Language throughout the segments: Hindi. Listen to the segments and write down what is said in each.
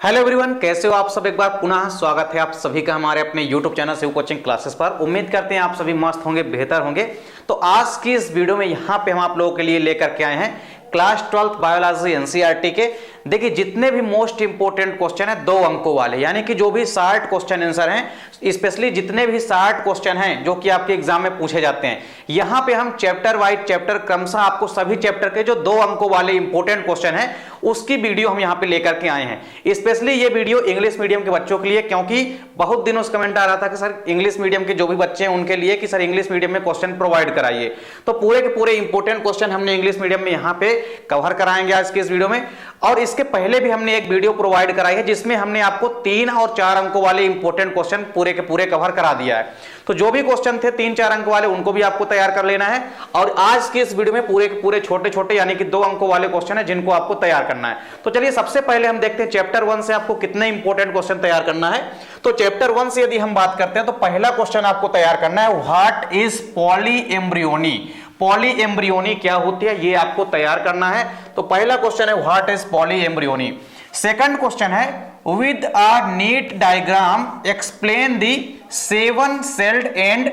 हेलो एवरीवन, कैसे हो आप सब। एक बार पुनः स्वागत है आप सभी का हमारे अपने YouTube channel Shiv coaching classes पर। उम्मीद करते हैं आप सभी मस्त होंगे, बेहतर होंगे। तो आज की इस वीडियो में यहाँ पे हम आप लोगों के लिए लेकर के आए हैं क्लास 12th बायोलॉजी एनसीईआरटी के। देखिए, जितने भी मोस्ट इंपोर्टेंट क्वेश्चन है 2 अंकों वाले, यानी कि जो भी 60 क्वेश्चन आंसर हैं, स्पेशली जितने भी 60 क्वेश्चन हैं जो कि आपके एग्जाम में पूछे जाते हैं, यहाँ पे हम चैप्टर वाइज चैप्टर क्रमशः आपको सभी चैप्टर के जो 2 अंकों वाले इंपोर्टेंट क्वेश्चन हैं उसकी वीडियो हम यहाँ पे लेकर के आए हैं। स्पेशली ये वीडियो इंग्लिश मीडियम के बच्चों के लिए, क्योंकि बहुत दिनों से कमेंट आ रहा था कि सर इंग्लिश मीडियम के जो भी बच्चे हैं उनके लिए कि सर इंग्लिश मीडियम में क्वेश्चन प्रोवाइड कराइए। तो पूरे के पूरे इंपोर्टेंट क्वेश्चन हमने इंग्लिश मीडियम में यहाँ पे कवर कराएंगे आज के इस वीडियो में। और इसके पहले भी हमने एक वीडियो प्रोवाइड कराई है जिसमें हमने आपको 3 और 4 अंकों वाले इंपोर्टेंट क्वेश्चन पूरे के पूरे कवर करा दिया है। तो जो भी क्वेश्चन थे 3-4 अंक वाले उनको भी आपको तैयार कर लेना है। और आज के इस वीडियो में पूरे के पूरे छोटे छोटे यानी कि 2 अंकों वाले क्वेश्चन है जिनको आपको तैयार करना है। तो चलिए सबसे पहले हम देखते हैं चैप्टर 1 से आपको कितने इंपोर्टेंट क्वेश्चन तैयार करना है। तो चैप्टर 1 से यदि हम बात करते हैं तो पहला क्वेश्चन आपको तैयार करना है, व्हाट इज पॉलीएम्ब्रियोनी। पॉलीएम्ब्रियोनी क्या होती है ये आपको तैयार करना है। तो पहला क्वेश्चन है what is polyembryony. Second question है with a neat diagram explain the 7 celled and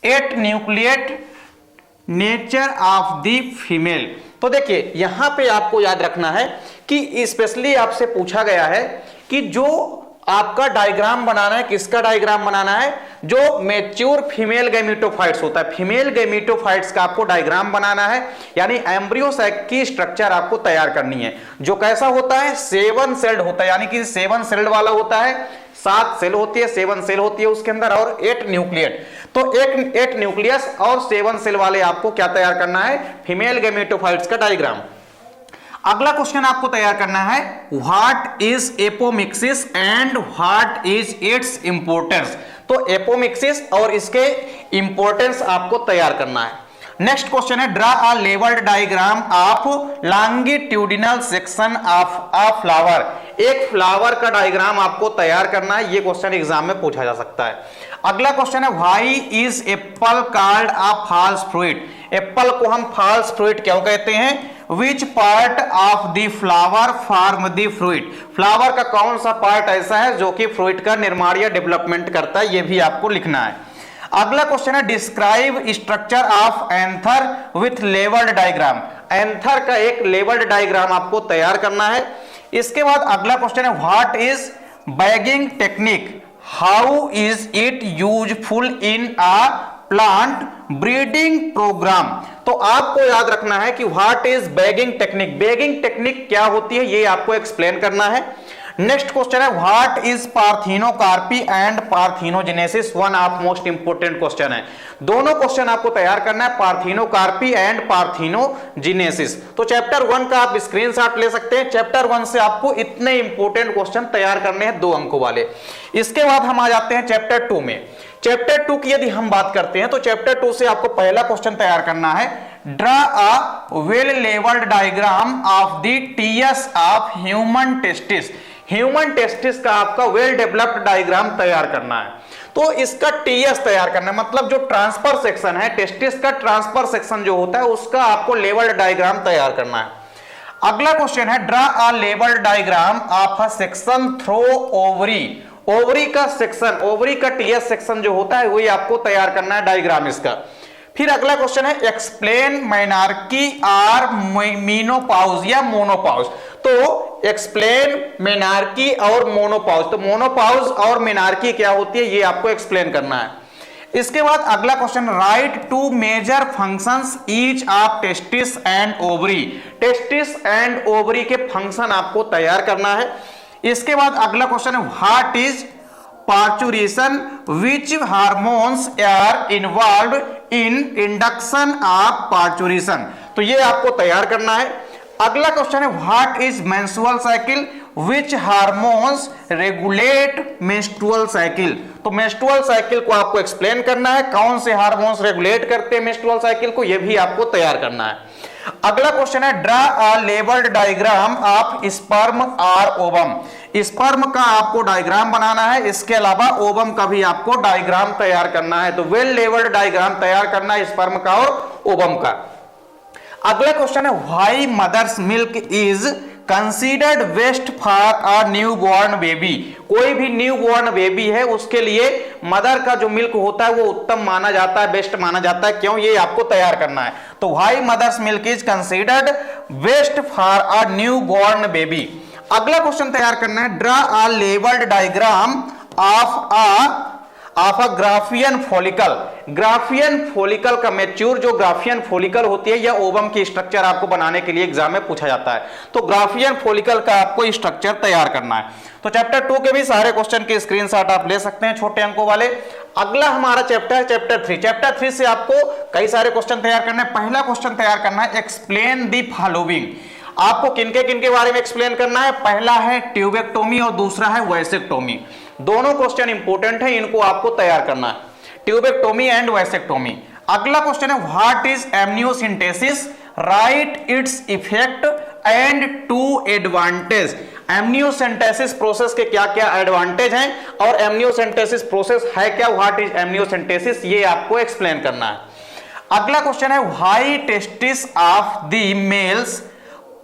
8 nucleate nature of the female. तो देखिए यहां पे आपको याद रखना है कि स्पेशली आपसे पूछा गया है कि जो आपका डायग्राम बनाना है, किसका डायग्राम बनाना है, जो मैच्योर फीमेल गैमेटोफाइट्स होता है, फीमेल गैमेटोफाइट्स का आपको डायग्राम बनाना है, यानी एम्ब्रियो सैक की स्ट्रक्चर आपको तैयार करनी है। जो कैसा होता है, 7 सेल्ड होता है, यानी कि 7 सेल्ड वाला होता है। 7 सेल होती है, 7 सेल होती है उसके अंदर, और 8 न्यूक्लियट। तो 8 न्यूक्लियस और 7 सेल वाले आपको क्या तैयार करना है, फीमेल गैमेटोफाइट्स का डायग्राम। अगला क्वेश्चन आपको तैयार करना है what is apomixis and what is its importance. तो एपोमिक्सिस और इसके इंपोर्टेंस आपको तैयार करना है। नेक्स्ट क्वेश्चन है draw a labelled diagram of longitudinal section of a flower. एक फ्लावर का डायग्राम आपको तैयार करना है, ये क्वेश्चन एग्जाम में पूछा जा सकता है। अगला क्वेश्चन है why is apple called a false fruit. Apple को हम फॉल्स फ्रूट क्यों कहते हैं। Which part of the flower form the fruit. Flower का कौन सा पार्ट ऐसा है जो कि फ्रूट का निर्माण या डेवलपमेंट करता है, ये भी आपको लिखना है। अगला क्वेश्चन है describe structure of anther with labelled diagram. Anther का एक लेवल्ड डायग्राम आपको तैयार करना है। इसके बाद अगला क्वेश्चन है what is bagging technique, how is it useful in a plant breeding programme. तो आपको याद रखना है कि what is bagging technique, bagging technique क्या होती है ये आपको एक्सप्लेन करना है। नेक्स्ट क्वेश्चन है what is parthenocarpy and parthenogenesis. One of most important question है, दोनों क्वेश्चन आपको तैयार करना है, पार्थिनोकार्पी एंड पार्थिनोजेनेसिस। तो चैप्टर 1 का आप स्क्रीनशॉट ले सकते हैं। चैप्टर 1 से आपको इतने इंपोर्टेंट क्वेश्चन तैयार करने हैं 2 अंकों वाले। इसके बाद हम आ जाते हैं चैप्टर 2 में। चैप्टर 2 की यदि हम बात करते हैं तो चैप्टर 2 से आपको पहला क्वेश्चन तैयार करना है draw a well labelled diagram of the TS of human testis. Human testis का आपका वेल डेवलप्ड डायग्राम तैयार करना है। तो इसका टीएस तैयार करना है, मतलब जो ट्रांसफर सेक्शन है, टेस्टिस का ट्रांसफर सेक्शन जो होता है उसका आपको लेवल्ड डायग्राम तैयार करना है। अगला क्वेश्चन है draw a labelled diagram of a section through ovary. Ovary का सेक्शन, ओवरी का टीएस सेक्शन जो होता है वही आपको तैयार करना है डायग्राम इसका। फिर अगला क्वेश्चन है एक्सप्लेन मेनार्की आर मीनोपाउज या मोनोपाउज। तो एक्सप्लेन मेनार्की और मोनोपाउज, तो मोनोपाउज और मेनार्की क्या होती है ये आपको एक्सप्लेन करना है। इसके बाद अगला question write two major functions each of testis and ovary. Testis and ovary के फंक्शन आपको तैयार करना है। इसके बाद अगला क्वेश्चन है what is parturition, which hormones are involved in induction of parturition. तो ये आपको तैयार करना है। अगला क्वेश्चन है what is menstrual cycle, which hormones regulate menstrual cycle. तो मेंस्ट्रुअल साइकिल को आपको एक्सप्लेन करना है, कौन से हार्मोन्स रेगुलेट करते हैं मेंस्ट्रुअल साइकिल को, यह भी आपको तैयार करना है। अगला क्वेश्चन है draw a labelled diagram of sperm और ओवम। स्पर्म का आपको डायग्राम बनाना है, इसके अलावा ओवम का भी आपको डायग्राम तैयार करना है। तो वेल लेवल्ड डायग्राम तैयार करना है स्पर्म का और ओवम का। अगला क्वेश्चन है why mother's milk is considered best for a new born baby. कोई भी न्यू बॉर्न बेबी है उसके लिए मदर का जो मिल्क होता है वो उत्तम माना जाता है, बेस्ट माना जाता है। क्यों? ये आपको तैयार करना है। तो why mother's milk is considered best for a new born baby. अगला क्वेश्चन तैयार करना है, draw a labelled diagram of a Graafian follicle. Graafian follicle का मैच्योर जो ग्राफियन फॉलिकल होती है या ओवम की स्ट्रक्चर आपको बनाने के लिए एग्जाम में पूछा जाता है। तो ग्राफियन फॉलिकल का आपको स्ट्रक्चर तैयार करना है। तो चैप्टर 2 के भी सारे क्वेश्चन के स्क्रीनशॉट आप ले सकते हैं छोटे अंकों वाले। अगला हमारा चैप्टर है चैप्टर 3। चैप्टर 3 से आपको कई सारे क्वेश्चन तैयार करना है। पहला क्वेश्चन तैयार करना है, एक्सप्लेन द फॉलोइंग। आपको किनके बारे में एक्सप्लेन करना है? पहला है ट्यूबेक्टोमी और दूसरा है वैसेक्टोमी। दोनों क्वेश्चन इंपॉर्टेंट है, इनको आपको तैयार करना है, ट्यूबेक्टोमी एंड वैसेक्टोमी। अगला क्वेश्चन है, what is amniocentesis, write its effect and two advantage. Amniocentesis process के क्या क्या एडवांटेज हैं और एमनियोसेंटेसिस प्रोसेस है क्या, व्हाट इज एमनियोसेंटेसिस, ये आपको एक्सप्लेन करना है। अगला क्वेश्चन है, why testis of the mails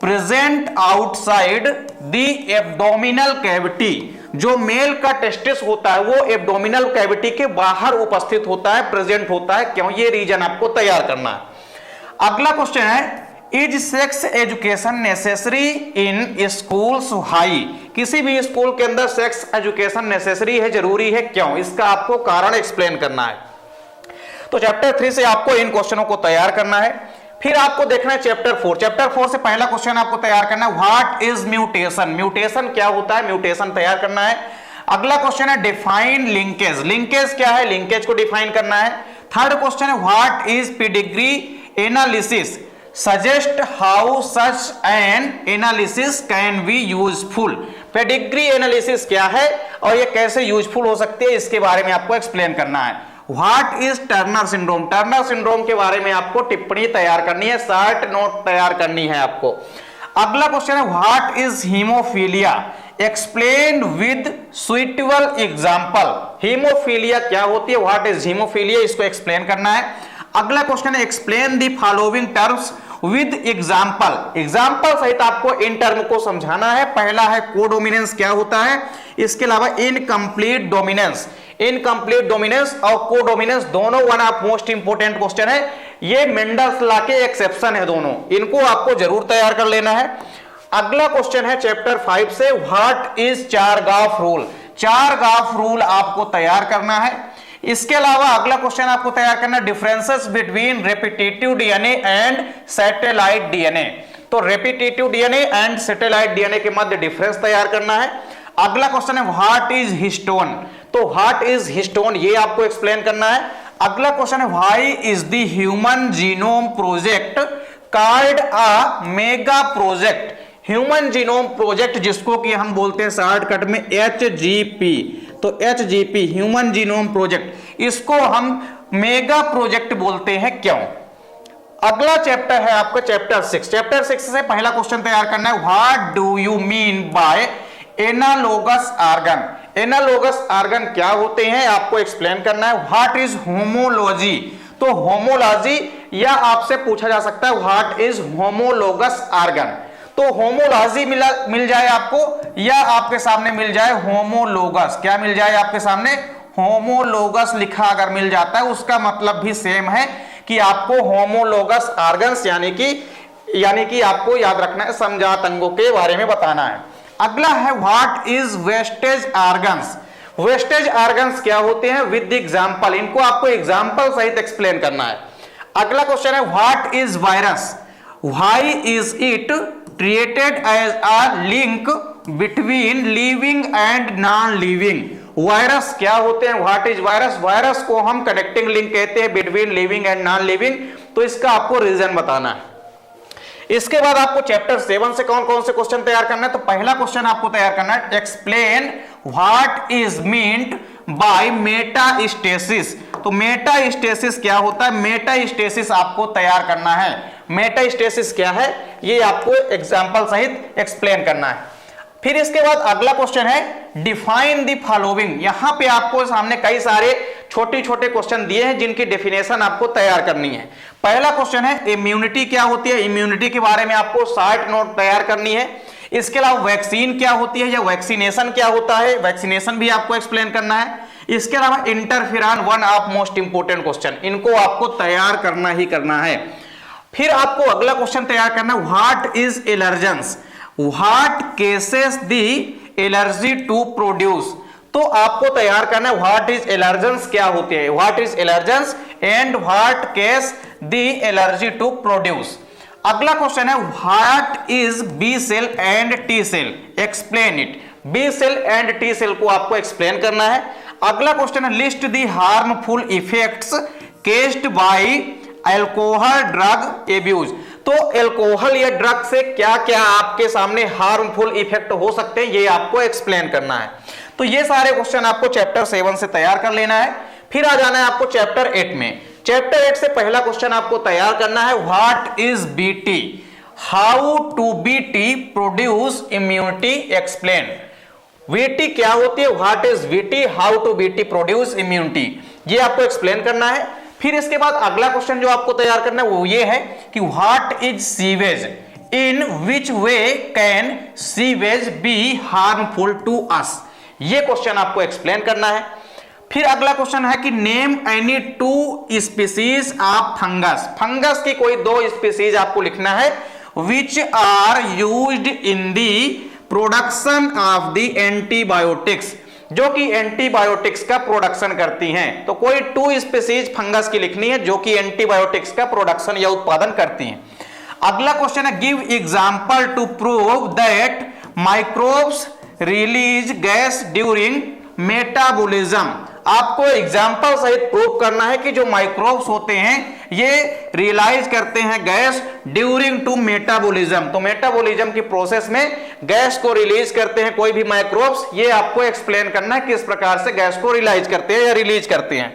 present outside the abdominal cavity. जो मेल का टेस्टिस होता है वो एब्डोमिनल कैविटी के बाहर उपस्थित होता है, प्रेजेंट होता है। क्यों? ये रीजन आपको तैयार करना है। अगला क्वेश्चन है, is sex education necessary in schools high. किसी भी स्कूल के अंदर सेक्स एजुकेशन नेसेसरी है, जरूरी है। क्यों? इसका आपको कारण एक्सप्लेन करना है। तो चैप्टर 3 से आपको इन क्वेश्चनों को तैयार करना है। फिर आपको देखना है चैप्टर 4। चैप्टर 4 से पहला क्वेश्चन आपको तैयार करना है, व्हाट इज म्यूटेशन। म्यूटेशन क्या होता है, म्यूटेशन तैयार करना है। अगला क्वेश्चन है, डिफाइन लिंकेज। लिंकेज क्या है, लिंकेज को डिफाइन करना है। थर्ड क्वेश्चन है, what is pedigree analysis, suggest how such an analysis can be useful. Pedigree analysis क्या है और ये कैसे यूजफुल हो सकती है, इसके बारे में आपको एक्सप्लेन करना है। What is Turner syndrome. Turner syndrome के बारे में आपको टिप्पणी तैयार करनी है, शॉर्ट नोट तैयार करनी है आपको। अगला क्वेश्चन है, what is haemophilia, explain with suitable example. Haemophilia क्या होती है, व्हाट इज हीमोफीलिया, इसको एक्सप्लेन करना है। अगला क्वेश्चन है, explain the following terms with example. Example सहित आपको इन टर्म को समझाना है। पहला है कोडोमिनेंस क्या होता है, इसके अलावा इनकम्प्लीट डोमिनेंस। इनकम्प्लीट डोमिनेंस और कोडोमिनेंस दोनों one of most important question है। ये मेंडल्स लॉ के एक्सेप्शन है दोनों, इनको आपको जरूर तैयार कर लेना है। अगला क्वेश्चन है चैप्टर 5 से, व्हाट इज चारगाफ रूल। चारगाफ रूल आपको तैयार करना है। इसके अलावा अगला क्वेश्चन आपको तैयार करना है, differences between repetitive DNA and satellite DNA. तो repetitive DNA and satellite DNA के मध्य डिफरेंस तैयार करना है। अगला क्वेश्चन है, व्हाट इज हिस्टोन। तो व्हाट इज हिस्टोन ये आपको एक्सप्लेन करना है। अगला क्वेश्चन है, why is the human genome project called a mega project. Human genome project जिसको कि हम बोलते हैं शॉर्टकट में HGP। तो HGP ह्यूमन जीनोम प्रोजेक्ट, इसको हम मेगा प्रोजेक्ट बोलते हैं। क्यों? अगला चैप्टर है आपका चैप्टर 6। चैप्टर 6 से पहला क्वेश्चन तैयार करना है, what do you mean by analogous organ. Analogous organ क्या होते हैं आपको एक्सप्लेन करना है। What is homology. तो होमोलॉजी या आपसे पूछा जा सकता है व्हाट इज होमोलोगस ऑर्गन। तो होमोलॉजी मिल जाए आपको या आपके सामने मिल जाए होमोलोगस। क्या मिल जाए आपके सामने, होमोलोगस लिखा अगर मिल जाता है उसका मतलब भी सेम है कि आपको होमोलोगस ऑर्गन्स यानी कि आपको याद रखना है, समजात अंगों के बारे में बताना है। अगला है, what is wastage organs. Wastage organs क्या होते हैं विद एग्जांपल, इनको आपको एग्जांपल सहित एक्सप्लेन करना है। अगला क्वेश्चन है, what is virus, why is it treated as a link between living and non living. Virus क्या होते हैं, व्हाट इज वायरस। वायरस को हम कनेक्टिंग लिंक कहते हैं between living and non living. तो इसका आपको रीजन बताना है। इसके बाद आपको चैप्टर 7 से कौन कौन से क्वेश्चन तैयार करना है। तो पहला क्वेश्चन आपको तैयार करना है, explain what is meant by metastasis. तो मेटास्टेसिस क्या होता है, मेटास्टेसिस आपको तैयार करना है। मेटास्टेसिस क्या है ये आपको एग्जांपल सहित एक्सप्लेन करना है। फिर इसके बाद अगला क्वेश्चन है, डिफाइन द फॉलोइंग। यहां पे आपको सामने कई सारे छोटे छोटे क्वेश्चन दिए हैं जिनकी डेफिनेशन आपको तैयार करनी है। पहला क्वेश्चन है, इम्यूनिटी क्या होती है। इम्यूनिटी के बारे में आपको शॉर्ट नोट तैयार करनी है। इसके अलावा वैक्सीन क्या होती है या वैक्सीनेशन क्या होता है, वैक्सीनेशन भी आपको एक्सप्लेन करना है। इसके अलावा interferon, one of most important question, इनको आपको तैयार करना ही करना है। फिर आपको अगला क्वेश्चन तैयार करना है, what is allergens, what causes the allergy to produce. तो आपको तैयार करना है व्हाट इज एलर्जेंस क्या होते हैं, what is allergens and what cause the allergy to produce. अगला क्वेश्चन है what is B cell and T cell, explain it. B cell and T cell को आपको एक्सप्लेन करना है। अगला क्वेश्चन है list the harmful effects caused by alcohol drug abuse. तो अल्कोहल या ड्रग से क्या क्या आपके सामने हार्मफुल इफेक्ट हो सकते हैं, ये आपको एक्सप्लेन करना है। तो ये सारे क्वेश्चन आपको चैप्टर 7 से तैयार कर लेना है। फिर आ जाना है आपको चैप्टर 8 में। चैप्टर 8 से पहला क्वेश्चन आपको तैयार करना है, what is BT, how to BT produce immunity, explain. BT क्या होती है, what is BT, how to BT produce immunity, ये आपको एक्सप्लेन करना है। फिर इसके बाद अगला क्वेश्चन जो आपको तैयार करना है वो ये है कि what is sewage, in which way can sewage be harmful to us, ये क्वेश्चन आपको एक्सप्लेन करना है। फिर अगला क्वेश्चन है कि name any two species of fungus, fungus की कोई दो स्पीसीज आपको लिखना है, which are used in the production of the antibiotics, जो कि एंटीबायोटिक्स का प्रोडक्शन करती हैं। तो कोई टू स्पीसीज फंगस की लिखनी है जो कि एंटीबायोटिक्स का प्रोडक्शन या उत्पादन करती हैं। अगला क्वेश्चन है give example to prove that microbes release gas during metabolism. आपको एग्जाम्पल सहित प्रूव करना है कि जो माइक्रोब्स होते हैं ये रियलाइज करते हैं गैस ड्यूरिंग टू मेटाबॉलिज्म। तो मेटाबॉलिज्म की प्रोसेस में गैस को रिलीज करते हैं कोई भी माइक्रोब्स, ये आपको एक्सप्लेन करना है किस प्रकार से गैस को रियलाइज करते हैं या रिलीज करते हैं।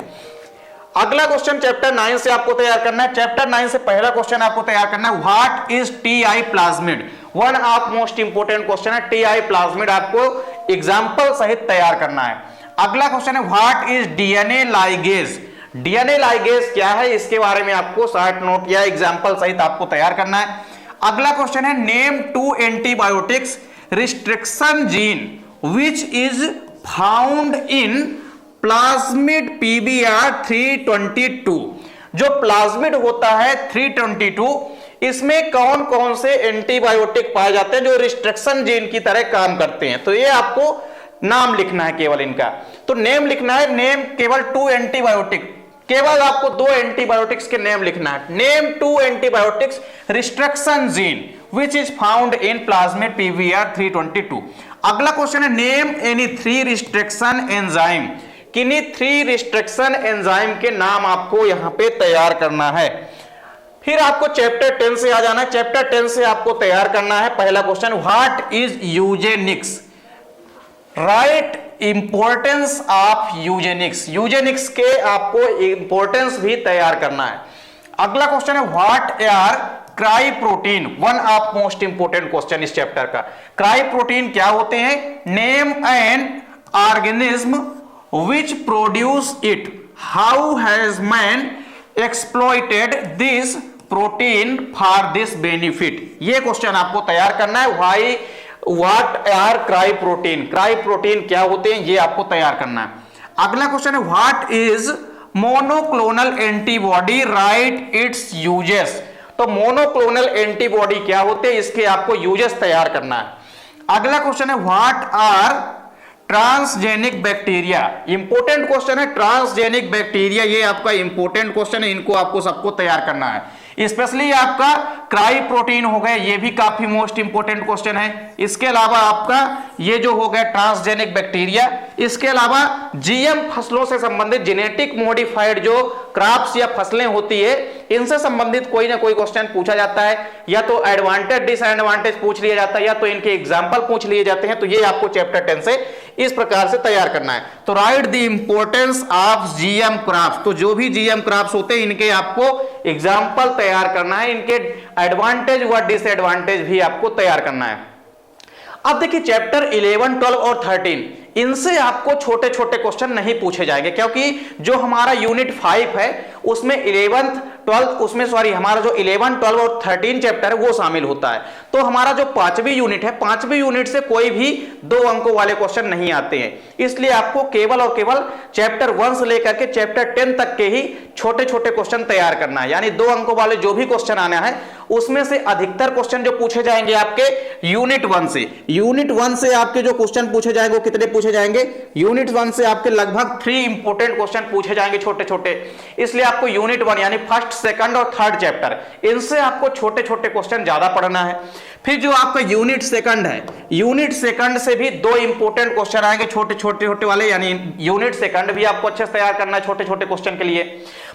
अगला क्वेश्चन चैप्टर 9 से आपको तैयार करना है। चैप्टर 9 से पहला क्वेश्चन आपको तैयार करना है, what is TI plasmid, one of most important question है। टीआई प्लाज्मिड आपको एग्जांपल सहित तैयार करना है। अगला क्वेश्चन है what is DNA ligase, DNA ligase क्या है, इसके बारे में आपको शॉर्ट नोट या एग्जांपल सहित आपको तैयार करना है। अगला क्वेश्चन है name two antibiotics restriction gene which is found in plasmid PBR 322। जो प्लाज्मिड होता है 322, इसमें कौन कौन से एंटीबायोटिक पाए जाते हैं जो रिस्ट्रिक्शन जीन की तरह काम करते हैं। तो ये आपको नाम लिखना है केवल इनका। तो नेम लिखना है, नेम केवल टू एंटीबायोटिक, केवल आपको दो एंटीबायोटिक्स के नेम लिखना है। Name two antibiotics restriction gene which is found in plasmid PVR 322। अगला क्वेश्चन है नेम एनी 3 रिस्ट्रिक्शन एंजाइम, किन्हीं 3 रिस्ट्रिक्शन एंजाइम के नाम आपको यहां पे तैयार करना है। फिर आपको चैप्टर 10 से आ जाना है। चैप्टर 10 से आपको तैयार करना है पहला question, what is Eugenix, right importance of Eugenix, Eugenix के आपको इंपॉर्टेंस भी तैयार करना है। अगला क्वेश्चन है what are cry protein, one of most important question इस चैप्टर का। क्राई प्रोटीन क्या होते हैं, name an organism which produce it, how has man exploited this protein for this benefit, ये क्वेश्चन आपको तैयार करना है। Why what are cry protein, cry protein क्या होते हैं ये आपको तैयार करना है। अगला क्वेश्चन है what is monoclonal antibody, right it's uses. तो मोनोक्लोनल एंटीबॉडी क्या होते हैं, इसके आपको यूजेस तैयार करना है। अगला क्वेश्चन है what are transgenic bacteria, important question है ट्रांसजेनिक बैक्टीरिया, ये आपका इंपोर्टेंट क्वेश्चन है, इनको आपको सबको तैयार करना है। स्पेशली आपका क्राई प्रोटीन हो गए, ये भी काफी मोस्ट इंपोर्टेंट क्वेश्चन है। इसके अलावा आपका ये जो हो गया ट्रांसजेनिक बैक्टीरिया, इसके अलावा जीएम फसलों से संबंधित जेनेटिक मॉडिफाइड जो क्रॉप्स या फसलें होती है, इनसे संबंधित कोई ना कोई क्वेश्चन पूछा जाता है, या तो एडवांटेज डिसएडवांटेज पूछ लिया जाता है, या तो इनके एग्जाम्पल पूछ लिए जाते हैं। तो ये आपको चैप्टर 10 से इस प्रकार से तैयार करना है। तो right the importance of GM crops, तो जो भी जीएम क्रॉप्स होते हैं इनके आपको एग्जाम्पल तैयार करना है, इनके एडवांटेज व डिसएडवांटेज भी आपको तैयार करना है। अब देखिए चैप्टर 11, 12 और 13, इनसे आपको छोटे छोटे क्वेश्चन नहीं पूछे जाएंगे, क्योंकि जो हमारा यूनिट 5 है उसमें 11th, 12 उसमें सॉरी हमारा जो 11, 12 और 13 चैप्टर है वो शामिल होता है। तो हमारा जो 5वीं यूनिट है, 5वीं यूनिट से कोई भी 2 अंकों वाले क्वेश्चन नहीं आते हैं, इसलिए आपको केवल और केवल चैप्टर 1 से लेकर के चैप्टर 10 तक के ही छोटे छोटे क्वेश्चन तैयार करना है। यानी 2 अंकों वाले जो भी क्वेश्चन आना है उसमें से अधिकतर क्वेश्चन जो पूछे जाएंगे आपके यूनिट 1 से, यूनिट 1 से आपके जो क्वेश्चन पूछे जाएंगे वो कितने पूछे जाएंगे, यूनिट 1 से आपके लगभग 3 इंपोर्टेंट क्वेश्चन पूछे जाएंगे छोटे छोटे। इसलिए आपको यूनिट 1 यानी फर्स्ट, सेकंड और थर्ड चैप्टर, इनसे आपको छोटे छोटे क्वेश्चन ज्यादा पढ़ना है। फिर जो आपका यूनिट सेकंड है, यूनिट सेकंड से भी 2 इंपोर्टेंट क्वेश्चन आएंगे छोटे छोटे वाले, यानी यूनिट सेकंड भी आपको अच्छे से तैयार करना है छोटे छोटे क्वेश्चन के लिए।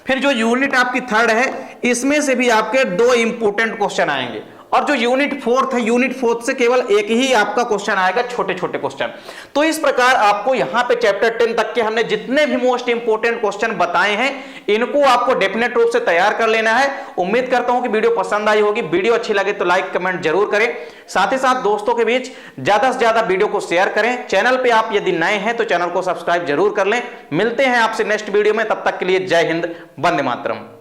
फिर जो यूनिट आपकी थर्ड है, इसमें से भी आपके 2 इंपोर्टेंट क्वेश्चन आएंगे। और जो यूनिट 4th है, यूनिट 4th से केवल एक ही आपका क्वेश्चन आएगा, छोटे छोटे क्वेश्चन। तो इस प्रकार आपको यहां पे चैप्टर 10 तक के हमने जितने भी मोस्ट इंपोर्टेंट क्वेश्चन बताए हैं, इनको आपको डेफिनेट रूप से तैयार कर लेना है। उम्मीद करता हूं कि वीडियो पसंद आई होगी। वीडियो अच्छी लगे तो लाइक कमेंट जरूर करें, साथ ही साथ दोस्तों के बीच ज्यादा से ज्यादा वीडियो को शेयर करें। चैनल पे आप यदि नए हैं तो चैनल को सब्सक्राइब जरूर कर लें। मिलते हैं आपसे नेक्स्ट वीडियो में, तब तक के लिए जय हिंद, वंदे मातरम।